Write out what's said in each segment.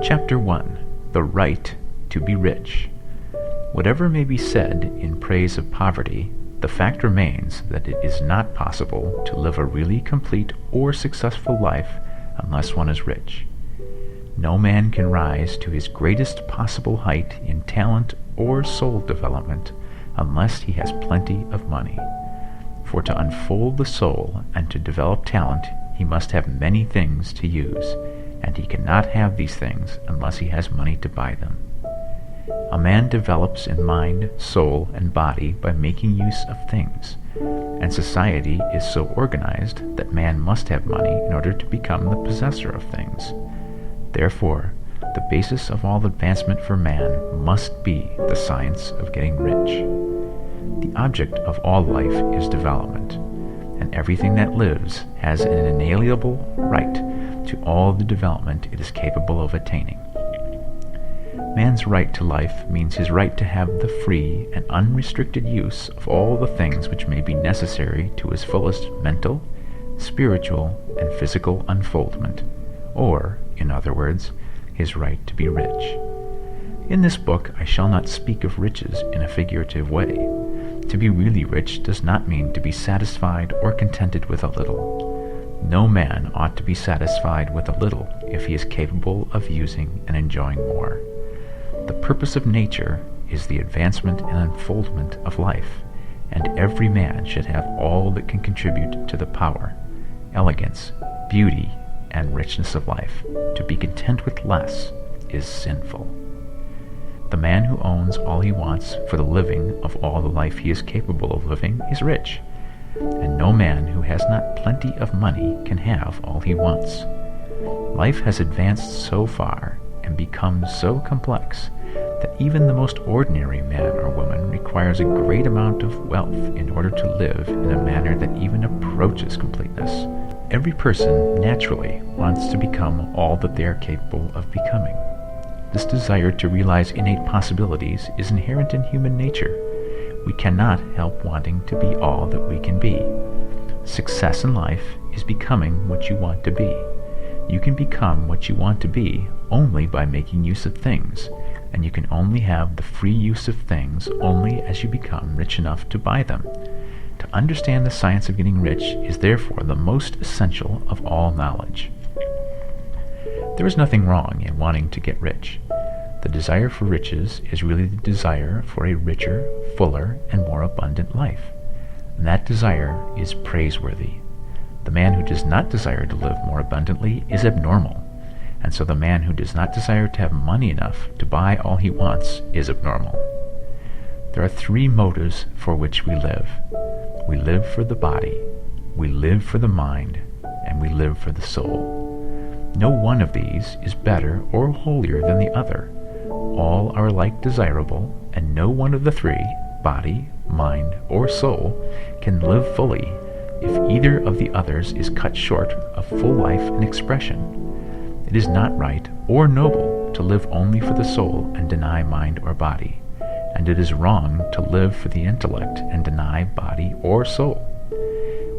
Chapter 1. The Right to be Rich. Whatever may be said in praise of poverty, the fact remains that it is not possible to live a really complete or successful life unless one is rich. No man can rise to his greatest possible height in talent or soul development unless he has plenty of money. For to unfold the soul and to develop talent, he must have many things to use, and he cannot have these things unless he has money to buy them. A man develops in mind, soul, and body by making use of things, and society is so organized that man must have money in order to become the possessor of things. Therefore, the basis of all advancement for man must be the science of getting rich. The object of all life is development, and everything that lives has an inalienable right to all the development it is capable of attaining. Man's right to life means his right to have the free and unrestricted use of all the things which may be necessary to his fullest mental, spiritual, and physical unfoldment, or, in other words, his right to be rich. In this book I shall not speak of riches in a figurative way. To be really rich does not mean to be satisfied or contented with a little. No man ought to be satisfied with a little if he is capable of using and enjoying more. The purpose of nature is the advancement and unfoldment of life, and every man should have all that can contribute to the power, elegance, beauty, and richness of life. To be content with less is sinful. The man who owns all he wants for the living of all the life he is capable of living is rich, and no man who has not plenty of money can have all he wants. Life has advanced so far and become so complex that even the most ordinary man or woman requires a great amount of wealth in order to live in a manner that even approaches completeness. Every person naturally wants to become all that they are capable of becoming. This desire to realize innate possibilities is inherent in human nature. We cannot help wanting to be all that we can be. Success in life is becoming what you want to be. You can become what you want to be only by making use of things, and you can only have the free use of things only as you become rich enough to buy them. To understand the science of getting rich is therefore the most essential of all knowledge. There is nothing wrong in wanting to get rich. The desire for riches is really the desire for a richer, fuller, and more abundant life. And that desire is praiseworthy. The man who does not desire to live more abundantly is abnormal, and so the man who does not desire to have money enough to buy all he wants is abnormal. There are three motives for which we live. We live for the body, we live for the mind, and we live for the soul. No one of these is better or holier than the other. All are alike desirable, and no one of the three, body, mind, or soul, can live fully if either of the others is cut short of full life and expression. It is not right or noble to live only for the soul and deny mind or body, and it is wrong to live for the intellect and deny body or soul.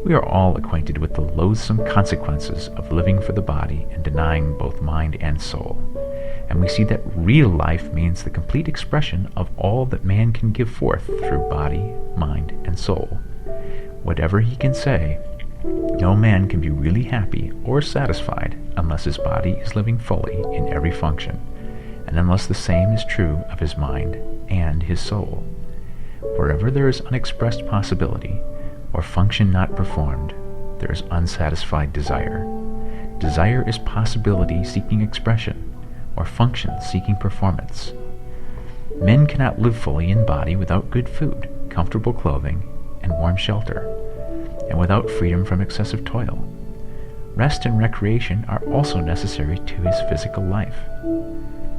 We are all acquainted with the loathsome consequences of living for the body and denying both mind and soul, and we see that real life means the complete expression of all that man can give forth through body, mind, and soul. Whatever he can say, no man can be really happy or satisfied unless his body is living fully in every function, and unless the same is true of his mind and his soul. Wherever there is unexpressed possibility, or function not performed, there is unsatisfied desire. Desire is possibility seeking expression, or function seeking performance. Men cannot live fully in body without good food, comfortable clothing, and warm shelter, and without freedom from excessive toil. Rest and recreation are also necessary to his physical life.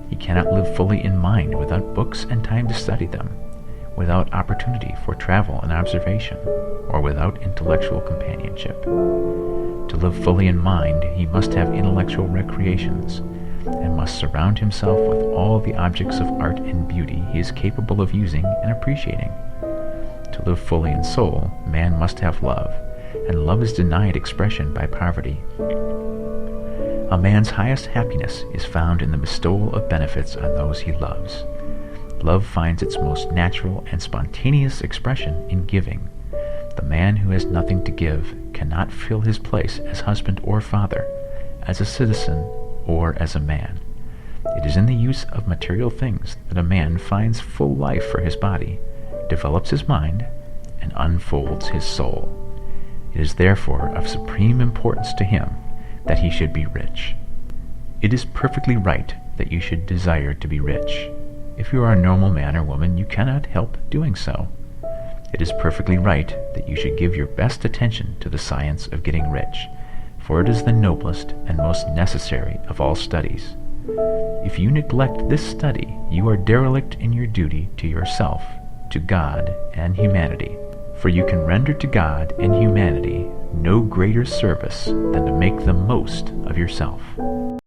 He cannot live fully in mind without books and time to study them, without opportunity for travel and observation, or without intellectual companionship. To live fully in mind, he must have intellectual recreations, and must surround himself with all the objects of art and beauty he is capable of using and appreciating. To live fully in soul, man must have love, and love is denied expression by poverty. A man's highest happiness is found in the bestowal of benefits on those he loves. Love finds its most natural and spontaneous expression in giving. The man who has nothing to give cannot fill his place as husband or father, as a citizen or as a man. It is in the use of material things that a man finds full life for his body, develops his mind, and unfolds his soul. It is therefore of supreme importance to him that he should be rich. It is perfectly right that you should desire to be rich. If you are a normal man or woman, you cannot help doing so. It is perfectly right that you should give your best attention to the science of getting rich, for it is the noblest and most necessary of all studies. If you neglect this study, you are derelict in your duty to yourself, to God, and humanity, for you can render to God and humanity no greater service than to make the most of yourself.